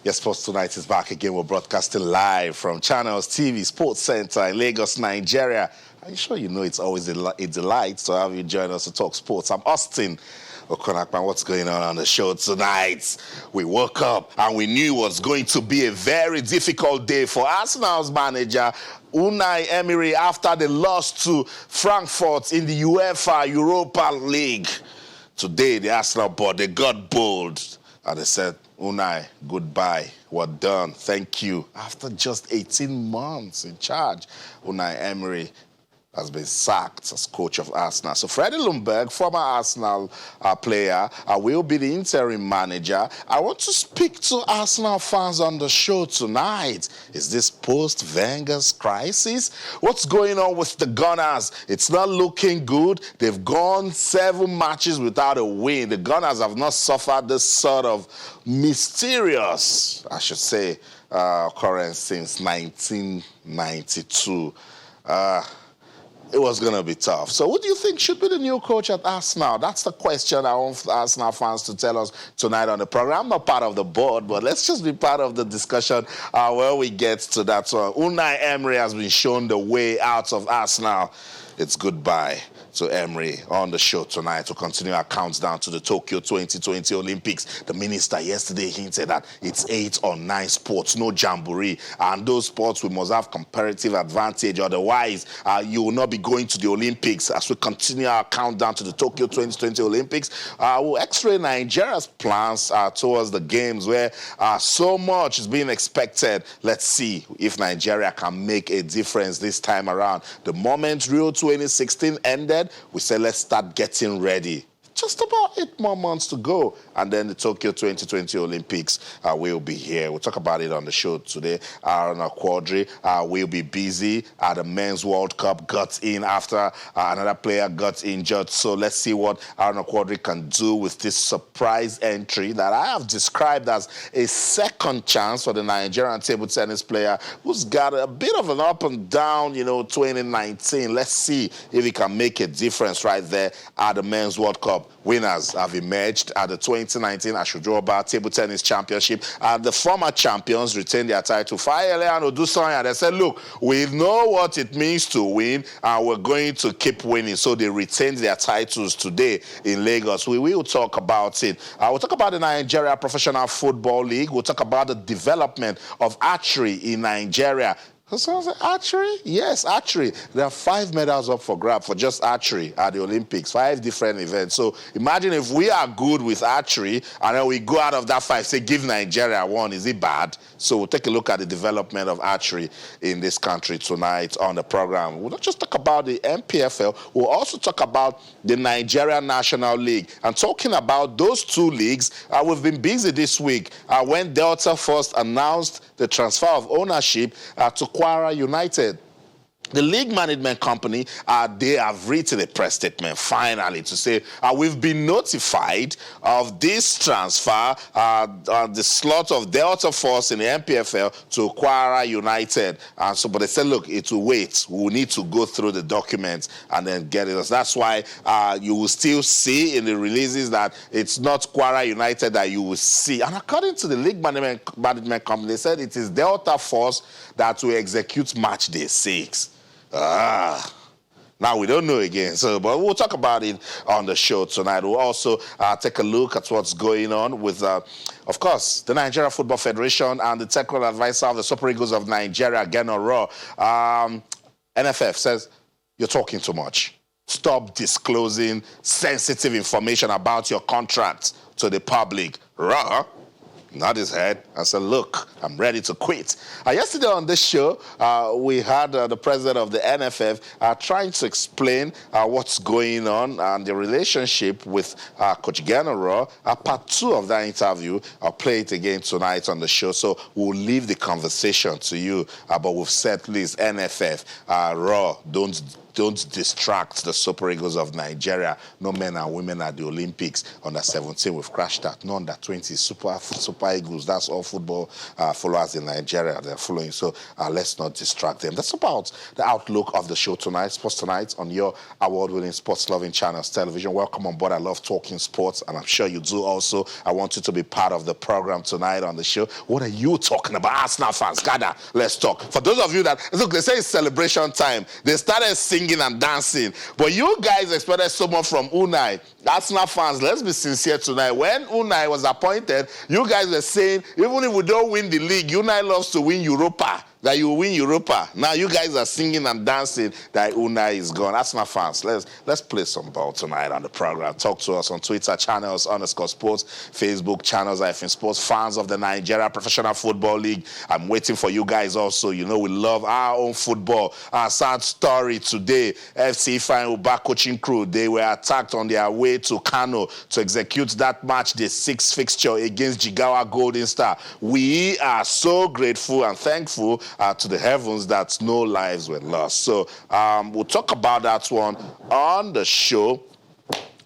Yes, Sports Tonight is back again. We're broadcasting live from Channels TV Sports Center in Lagos, Nigeria. I'm sure you know it's always a delight to have you join us to talk sports. I'm Austin Okonakman. What's going on the show tonight? We woke up and we knew it was going to be a very difficult day for Arsenal's manager, Unai Emery, after they lost to Frankfurt in the UEFA Europa League. Today, the Arsenal board, they got bold and they said, Unai, goodbye. We're done. Thank you. After just 18 months in charge, Unai Emery has been sacked as coach of Arsenal. So Freddie Ljungberg, former Arsenal player, will be the interim manager. I want to speak to Arsenal fans on the show tonight. Is this post-Wenger's crisis? What's going on with the Gunners? It's not looking good. They've gone 7 matches without a win. The Gunners have not suffered this sort of mysterious, I should say, occurrence since 1992. It was going to be tough. So who do you think should be the new coach at Arsenal? That's the question I want Arsenal fans to tell us tonight on the program. I'm not part of the board, but let's just be part of the discussion where we get to that one. Unai Emery has been shown the way out of Arsenal. It's goodbye to Emery on the show tonight to continue our countdown to the Tokyo 2020 Olympics. The minister yesterday hinted that it's 8 or 9 sports, no jamboree. And those sports, we must have comparative advantage. Otherwise, you will not be going to the Olympics. As we continue our countdown to the Tokyo 2020 Olympics, we'll x-ray Nigeria's plans towards the games where so much is being expected. Let's see if Nigeria can make a difference this time around. The moment Rio 2016 ended, we said, let's start getting ready. Just about 8 more months to go. And then the Tokyo 2020 Olympics will be here. We'll talk about it on the show today. Aaron Quadri will be busy. The Men's World Cup got in after another player got injured. So let's see what Aaron Quadri can do with this surprise entry that I have described as a second chance for the Nigerian table tennis player who's got a bit of an up and down, 2019. Let's see if he can make a difference right there at the Men's World Cup. Winners have emerged at the 2019 Ashujoba Table Tennis Championship. The former champions retained their title. Fayele and Odusanya, they said, look, we know what it means to win, and we're going to keep winning. So they retained their titles today in Lagos. We will talk about it. We'll talk about the Nigeria Professional Football League. We'll talk about the development of archery in Nigeria. So I was like, archery? Yes, archery. There are 5 medals up for grab for just archery at the Olympics, 5 different events. So imagine if we are good with archery and then we go out of that 5, say, give Nigeria 1. Is it bad? So we'll take a look at the development of archery in this country tonight on the program. We'll not just talk about the MPFL, we'll also talk about the Nigeria National League. And talking about those 2 leagues, we've been busy this week when Delta first announced the transfer of ownership to Kwara United. The league management company, they have written a press statement finally to say, we've been notified of this transfer, the slot of Delta Force in the MPFL to Kwara United. But they said, look, it will wait. We will need to go through the documents and then get it. That's why you will still see in the releases that it's not Kwara United that you will see. And according to the league management company, they said it is Delta Force that will execute match day 6. Now we don't know again, but we'll talk about it on the show tonight. We'll also take a look at what's going on with, of course, the Nigeria Football Federation and the technical advisor of the Super Eagles of Nigeria, Geno Raw. NFF says, you're talking too much. Stop disclosing sensitive information about your contract to the public. Raw nodded his head and said, look, I'm ready to quit. Yesterday on this show, we had the president of the NFF trying to explain what's going on and the relationship with Coach Geno Raw. Part 2 of that interview, I'll play it again tonight on the show, so we'll leave the conversation to you. But we've said, please, NFF, Raw, don't don't distract the Super Eagles of Nigeria. No men and women at the Olympics. Under 17, we've crashed that. No under 20, Super Eagles. That's all football followers in Nigeria. They're following. So let's not distract them. That's about the outlook of the show tonight, Sports Tonight, on your award-winning sports-loving channels television. Welcome on board. I love talking sports, and I'm sure you do also. I want you to be part of the program tonight on the show. What are you talking about? Arsenal fans, gather. Let's talk. For those of you that, look, they say it's celebration time. They started singing and dancing. But you guys expected so much from Unai. Arsenal fans, let's be sincere tonight. When Unai was appointed, you guys were saying, even if we don't win the league, Unai loves to win Europa. That you win Europa. Now you guys are singing and dancing that Unai is gone. Arsenal fans, let's play some ball tonight on the program. Talk to us on Twitter, channels_sports, Facebook, channels-sports, fans of the Nigeria Professional Football League. I'm waiting for you guys also. You know we love our own football. Our sad story today, FC Ifeanyi Ubah coaching crew, they were attacked on their way to Kano to execute that match, the 6th fixture against Jigawa Golden Star. We are so grateful and thankful to the heavens that no lives were lost. So we'll talk about that one on the show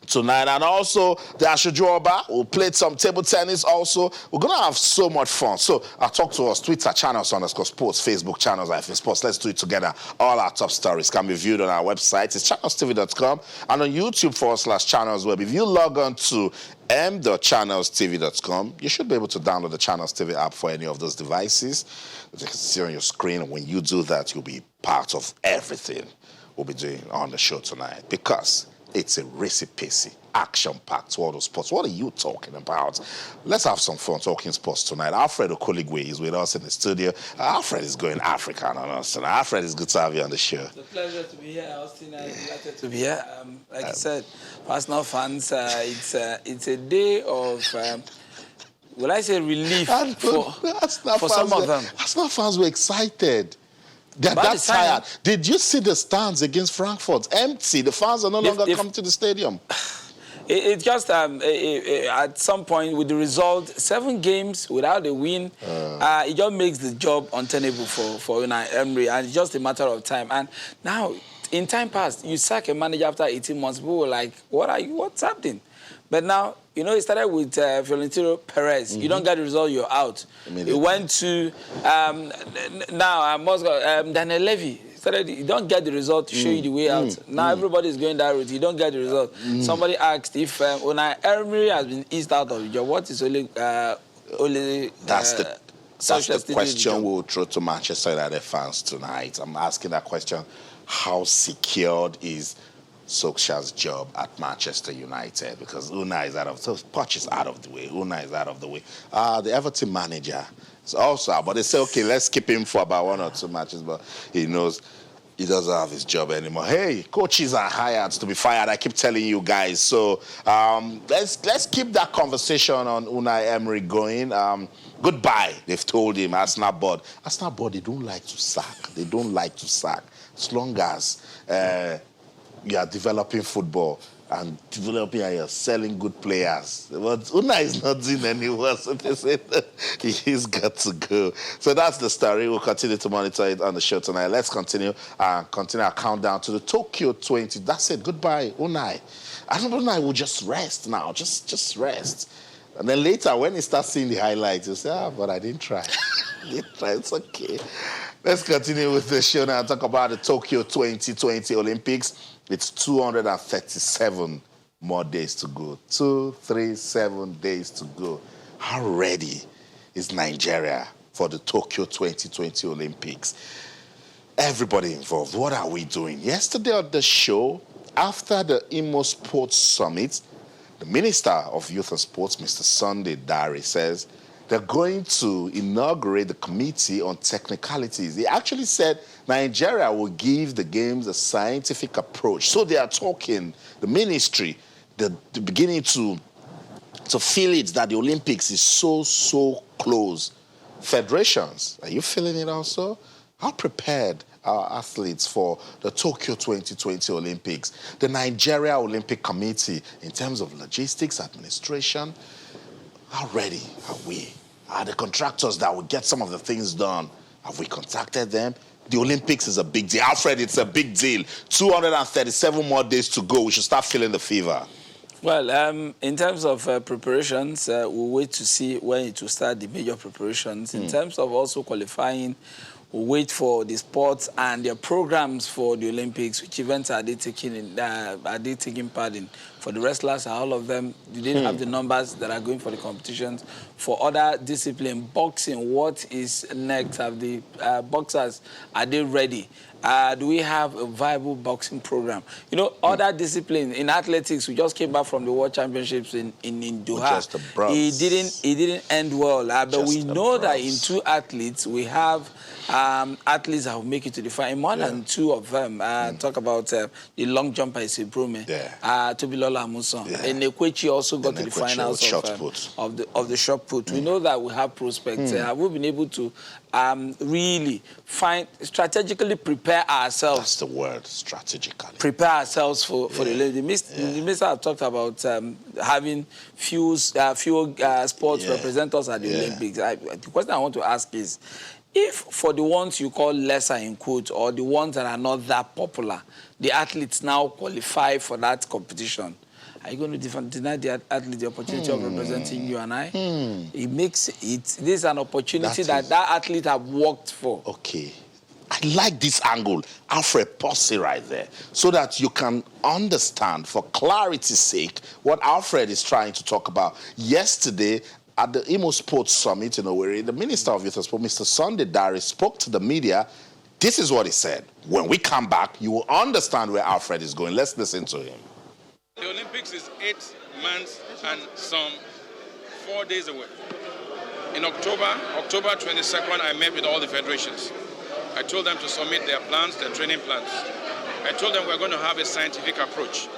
tonight. And also, the Aṣojú Oba, we'll play some table tennis also. We're going to have so much fun. So talk to us, Twitter, channels_sports, Facebook, channels-sports. Let's do it together. All our top stories can be viewed on our website. It's channelstv.com and on YouTube /channelsweb. If you log on to m.channelstv.com, you should be able to download the Channels TV app for any of those devices. As you can see on your screen, and when you do that, you'll be part of everything we'll be doing on the show tonight, because it's a racy-pacey, action-packed world of sports. What are you talking about? Let's have some fun talking sports tonight. Alfred Okoligwe is with us in the studio. Alfred is going African on us tonight. Alfred, it's good to have you on the show. It's a pleasure to be here, Austin. I'm delighted to be here. Like you said, Arsenal fans, it's a day of... will I say relief for some of them? Arsenal fans were excited. They're that tired. Did you see the stands against Frankfurt? Empty. The fans are no longer coming to the stadium. It just, at some point with the result, 7 games without a win, it just makes the job untenable for Unai Emery, and it's just a matter of time. And now, in time past, you sack a manager after 18 months, people were like, what's happening? But now, you know, it started with Florentino Perez. Mm-hmm. You don't get the result, you're out. It went to, now I must go, Daniel Levy. You don't get the result to show you the way out. Now everybody's going that route. You don't get the result. Somebody asked if Unai Emery has been eased out of the job, what is only that's the question we'll throw to Manchester United fans tonight. I'm asking that question. How secured is Solskjaer's job at Manchester United? Because Unai is out of, so Poch is out of the way. Unai is out of the way. The Everton manager is also out, but they say, okay, let's keep him for about 1 or 2 matches, but he knows he doesn't have his job anymore. Hey, coaches are hired to be fired. I keep telling you guys. So let's keep that conversation on Unai Emery going. Goodbye, they've told him, Arsenal board. Arsenal board, they don't like to sack. They don't like to sack. As long as you are developing football and you're selling good players. But Unai is not doing any worse. So they said he's got to go. So that's the story. We'll continue to monitor it on the show tonight. Let's continue our countdown to the Tokyo 20. That's it. Goodbye, Unai. I don't know, Unai will just rest now. Just rest. And then later, when he starts seeing the highlights, he'll say, but I didn't try. It's okay. Let's continue with the show now and talk about the Tokyo 2020 Olympics. It's 237 more days to go. 237 days to go. How ready is Nigeria for the Tokyo 2020 Olympics? Everybody involved, what are we doing? Yesterday on the show, after the Imo Sports Summit, the Minister of Youth and Sports, Mr. Sunday Dare, says they're going to inaugurate the Committee on Technicalities. He actually said Nigeria will give the games a scientific approach. So they are talking, the ministry, they're beginning to feel it that the Olympics is so close. Federations, are you feeling it also? How prepared are athletes for the Tokyo 2020 Olympics? The Nigeria Olympic Committee, in terms of logistics, administration, how ready are we? Are the contractors that will get some of the things done? Have we contacted them? the Olympics is a big deal. Alfred, it's a big deal. 237 more days to go. We should start feeling the fever. Well, in terms of preparations, we'll wait to see when it will start the major preparations. In terms of also qualifying, we'll wait for the sports and their programs for the Olympics. Which events are they taking part in? For the wrestlers, all of them, do they have the numbers that are going for the competitions? For other disciplines, boxing, what is next? Have the boxers, are they ready? Do we have a viable boxing program? You know, other disciplines, in athletics, we just came back from the World Championships in Doha. Just the bronze. It didn't end well, but we know that in 2 athletes, we have athletes that will make it to the final. More than 2 of them. Talk about the long jumper, Isibrome. Tobilola Amuson. And Nekwechi also got to the finals of the shot put. We know that we have prospects. Have we been able to really strategically prepare ourselves? That's the word, strategically. Prepare ourselves for the Olympics. The minister have talked about having few sports represent us at the Olympics. The question I want to ask is, if for the ones you call lesser in quotes, or the ones that are not that popular, the athletes now qualify for that competition, are you going to deny the athlete the opportunity of representing you and I? It makes it, this is an opportunity that athlete have worked for. Okay. I like this angle, Alfred, pause it right there, so that you can understand, for clarity's sake, what Alfred is trying to talk about. Yesterday, at the Imo Sports Summit in Owerri, the Minister of Youth and Sport, Mr. Sunday Dare, spoke to the media. This is what he said. When we come back, you will understand where Alfred is going. Let's listen to him. The Olympics is 8 months and some 4 days away. In October 22nd, I met with all the federations. I told them to submit their plans, their training plans. I told them we're going to have a scientific approach.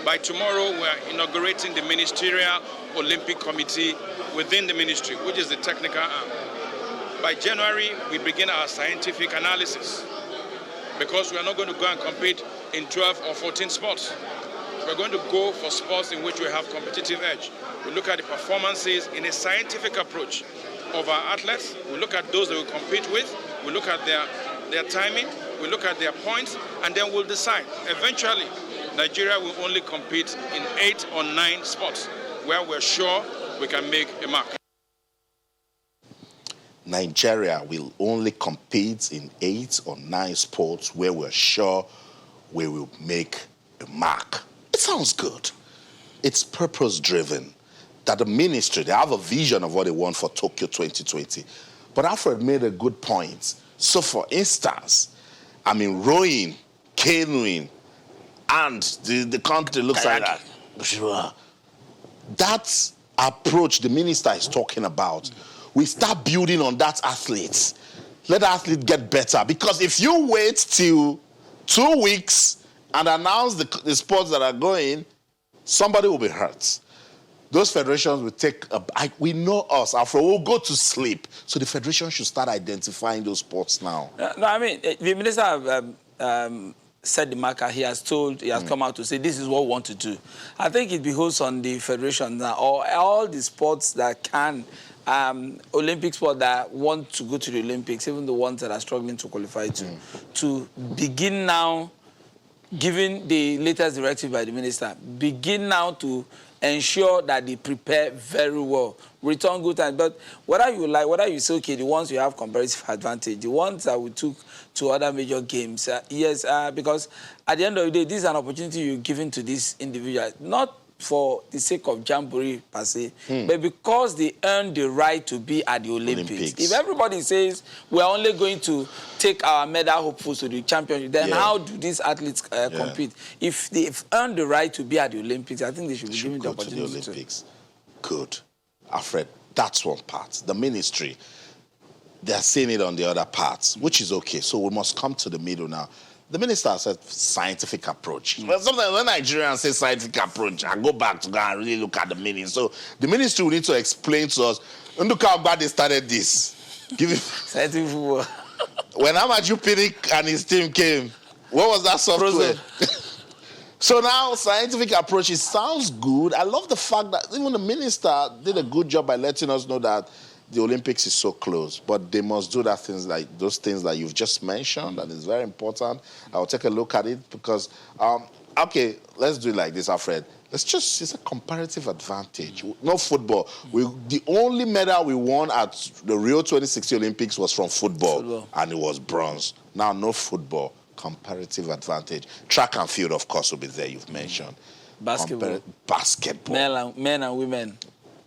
By tomorrow, we're inaugurating the Ministerial Olympic Committee within the ministry, which is the technical arm. By January, we begin our scientific analysis, because we are not going to go and compete in 12 or 14 sports. We're going to go for sports in which we have competitive edge. We look at the performances in a scientific approach of our athletes. We look at those that we compete with. We look at their timing. We look at their points, and then we'll decide. Eventually, Nigeria will only compete in 8 or 9 sports where we're sure we can make a mark. Nigeria will only compete in 8 or 9 sports where we're sure we will make a mark. It sounds good. It's purpose-driven. That the ministry, they have a vision of what they want for Tokyo 2020. But Alfred made a good point. So, for instance, I mean, rowing, canoeing, and the country looks like that. That approach the minister is talking about, we start building on that athletes. Let the athlete get better. Because if you wait till 2 weeks and announce the sports that are going, somebody will be hurt. Those federations will take we know us, Alfred, we'll go to sleep. So the federation should start identifying those sports now. No, I mean, the minister have set the marker. He has come out to say, this is what we want to do. I think it behoves on the federation now, or all the sports that can, Olympic sports that want to go to the Olympics, even the ones that are struggling to qualify to begin now, given the latest directive by the minister, begin now to ensure that they prepare very well, return good time. But whether you say, okay, the ones you have comparative advantage, the ones that we took to other major games, yes, because at the end of the day, this is an opportunity you're giving to these individuals, not for the sake of jamboree per se, but because they earn the right to be at the Olympics. If everybody says we're only going to take our medal hopefuls to the championship, then how do these athletes compete? If they've earned the right to be at the Olympics, I think they should be given the opportunity to the Olympics. Good. Alfred, that's one part. The ministry, they're seeing it on the other parts, which is okay. So we must come to the middle now. The minister said scientific approach. Well, sometimes when Nigerians say scientific approach, I go back to go and really look at the meaning. So the ministry will need to explain to us, and look how bad they started this. Give it. Scientific football. When Amaju Pinnick and his team came, what was that software? So now scientific approach, it sounds good. I love the fact that even the minister did a good job by letting us know that the Olympics is so close, but they must do those things that you've just mentioned, and it's very important. I'll take a look at it because, okay, let's do it like this, Alfred. It's a comparative advantage. No football. The only medal we won at the Rio 2016 Olympics was from football, and it was bronze. Now, no football. Comparative advantage. Track and field, of course, will be there, you've mentioned. Basketball. Basketball. Men and women.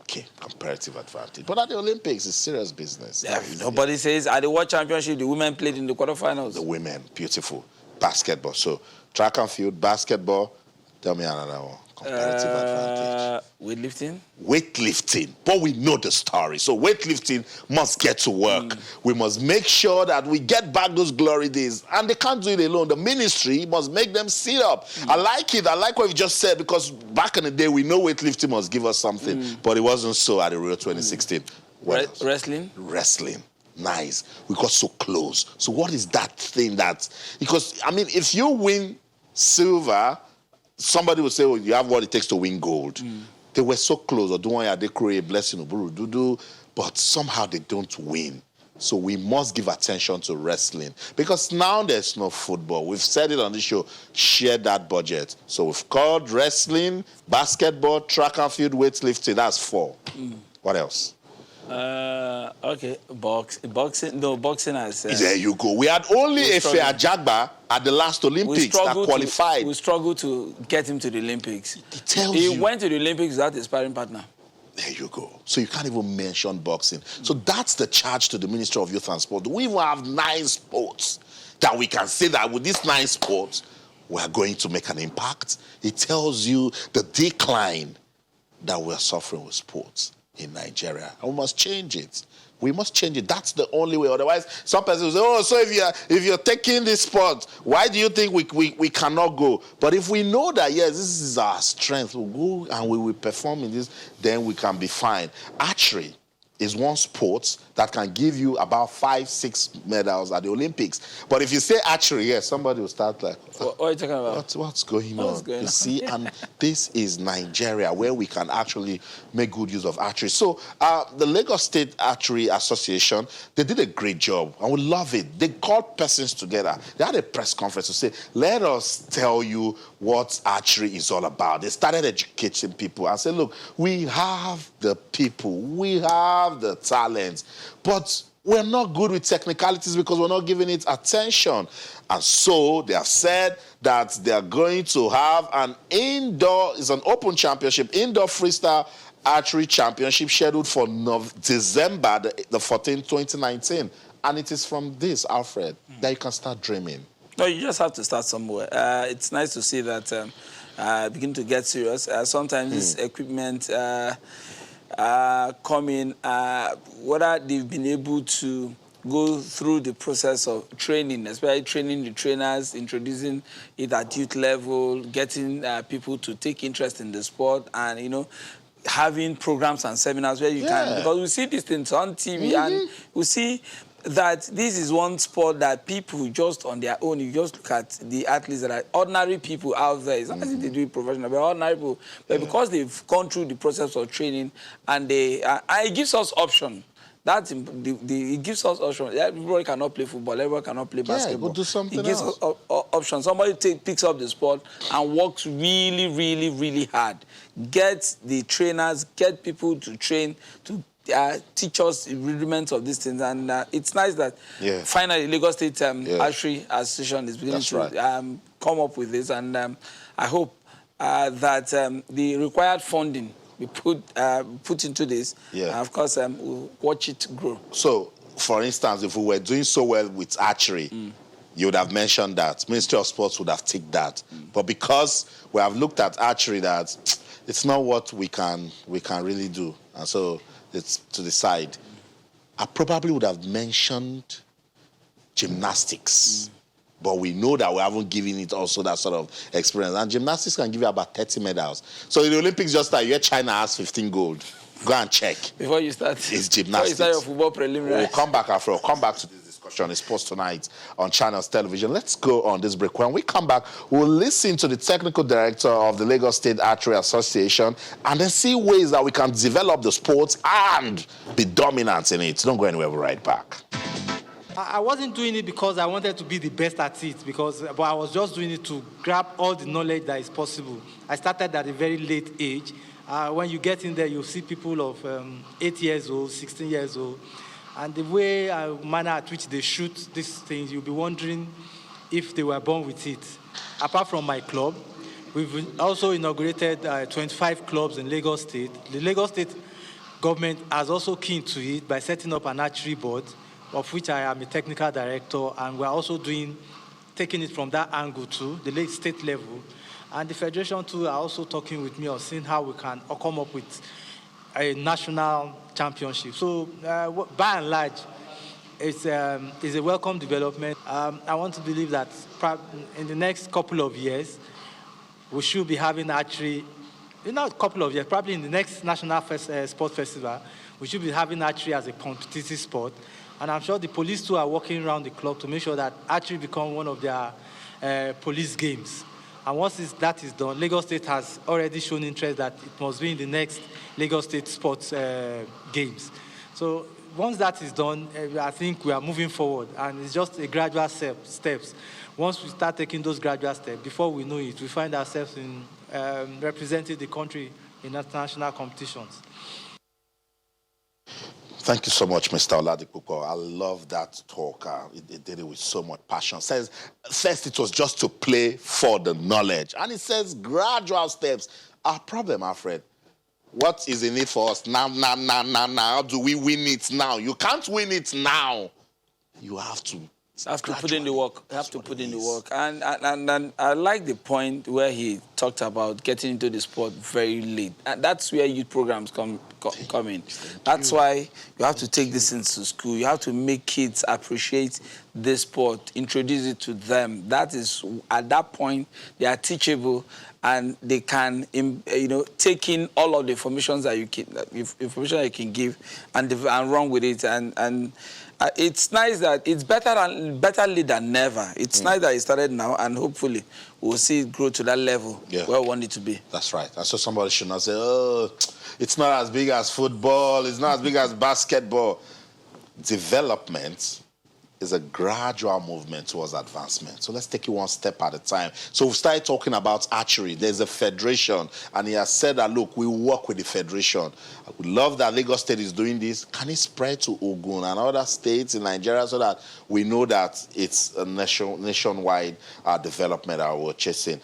Okay, comparative advantage. But at the Olympics, it's serious business. Yeah, nobody says at the World Championship, the women played in the quarterfinals. The women, beautiful. Basketball. So, track and field, basketball. Tell me another one. Comparative advantage. Weightlifting? Weightlifting. But we know the story. So weightlifting must get to work. We must make sure that we get back those glory days. And they can't do it alone. The ministry must make them sit up. I like it. I like what you just said, because back in the day, we know weightlifting must give us something. But it wasn't so at the Rio 2016. Wrestling? Wrestling. Nice. We got so close. So what is that thing because, I mean, if you win silver, somebody will say, oh, you have what it takes to win gold. They were so close. But somehow they don't win. So we must give attention to wrestling. Because now there's no football. We've said it on this show, share that budget. So we've called wrestling, basketball, track and field, weightlifting. That's 4. What else? Okay, boxing. No, boxing has. There you go. We had only Efe Ajagba at the last Olympics that qualified. We struggled to get him to the Olympics. He went to the Olympics without his sparring partner. There you go. So you can't even mention boxing. So that's the charge to the Ministry of Youth and Sport. We even have 9 sports that we can say that with these 9 sports, we are going to make an impact. It tells you the decline that we're suffering with sports in Nigeria. And we must change it. We must change it. That's the only way. Otherwise, some person will say, oh, so if you're taking this sport, why do you think we cannot go? But if we know that, yes, this is our strength, we'll go and we will perform in this, then we can be fine. Archery is one sport that can give you about 5-6 medals at the Olympics. But if you say archery, yes, somebody will start like, what are you talking about? What's going on? You see, and this is Nigeria, where we can actually make good use of archery. So the Lagos State Archery Association, they did a great job, and we love it. They called persons together. They had a press conference to say, let us tell you what archery is all about. They started educating people and said, look, we have the people, we have the talent, but we're not good with technicalities because we're not giving it attention. And so they have said that they are going to have an open championship, indoor freestyle archery championship scheduled for December the 14th, 2019. And it is from this, Alfred, that you can start dreaming. No, you just have to start somewhere. It's nice to see that begin to get serious. Sometimes this equipment come in, whether they've been able to go through the process of training, especially training the trainers, introducing it at youth level, getting people to take interest in the sport, and, you know, having programs and seminars where you can, because we see these things on TV and we see that this is one sport that people just on their own, you just look at the athletes that are ordinary people out there. It's not as if they do it professional, but ordinary people. But because they've gone through the process of training and it gives us option. It gives us options. Everybody cannot play football. Everyone cannot play basketball. Go do something it gives else. us options. Somebody picks up the sport and works really, really, really hard. Get the trainers, get people to train, to teach us the rudiments of these things. And it's nice that finally Lagos State Archery Association is beginning to come up with this. And I hope that the required funding we put into this, and of course, we'll watch it grow. So, for instance, if we were doing so well with archery, you would have mentioned that. Ministry of Sports would have ticked that. But because we have looked at archery, that it's not what we can really do. And so it's to the side. I probably would have mentioned gymnastics. But we know that we haven't given it also that sort of experience. And gymnastics can give you about 30 medals. So in the Olympics just started, China has 15 gold. Go and check. Before you start. It's gymnastics. Before you start your football preliminary. We'll come back after. We'll come back to this discussion. discussion is posted tonight on Channels Television. Let's go on this break. When we come back, we'll listen to the technical director of the Lagos State Archery Association and then see ways that we can develop the sports and be dominant in it. Don't go anywhere. We'll be right back. I wasn't doing it because I wanted to be the best at it, but I was just doing it to grab all the knowledge that is possible. I started at a very late age. When you get in there, you see people of 8 years old, 16 years old, and the way, manner at which they shoot these things, you'll be wondering if they were born with it. Apart from my club, we've also inaugurated 25 clubs in Lagos State. The Lagos State government has also keen to it by setting up an archery board, of which I am a technical director, and we're also taking it from that angle to the late state level. And the federation too are also talking with me on seeing how we can come up with a national championship. So by and large, it's a welcome development. I want to believe that in the next couple of years, we should be having archery, not a couple of years, probably in the next National Sport Festival, we should be having archery as a competitive sport. And I'm sure the police too are working around the clock to make sure that archery becomes one of their police games. And once that is done, Lagos State has already shown interest that it must be in the next Lagos State Sports Games. So once that is done, I think we are moving forward, and it's just a gradual steps. Once we start taking those gradual steps, before we know it, we find ourselves in representing the country in international competitions. Thank you so much, Mr. Oladipupo. I love that talk. He did it with so much passion. Says, first it was just to play for the knowledge. And it says gradual steps. Our problem, Alfred, what is in it for us now? How do we win it now? You can't win it now. You have to. Put in the work. You have to put in the work. And I like the point where he talked about getting into the sport very late. And that's where youth programs come in. That's why you have to take this into school. You have to make kids appreciate this sport, introduce it to them. That is, at that point, they are teachable and they can, take in all of the information that you can give and run with it. And it's nice that it's better late than never. It's nice that it started now, and hopefully we'll see it grow to that level where we want it to be. That's right. And so somebody should not say, oh, it's not as big as football, it's not as big as basketball. Development is a gradual movement towards advancement. So let's take it one step at a time. So we started talking about archery. There's a federation, and he has said that, look, we work with the federation. We love that Lagos State is doing this. Can it spread to Ogun and other states in Nigeria so that we know that it's a nationwide development that we're chasing?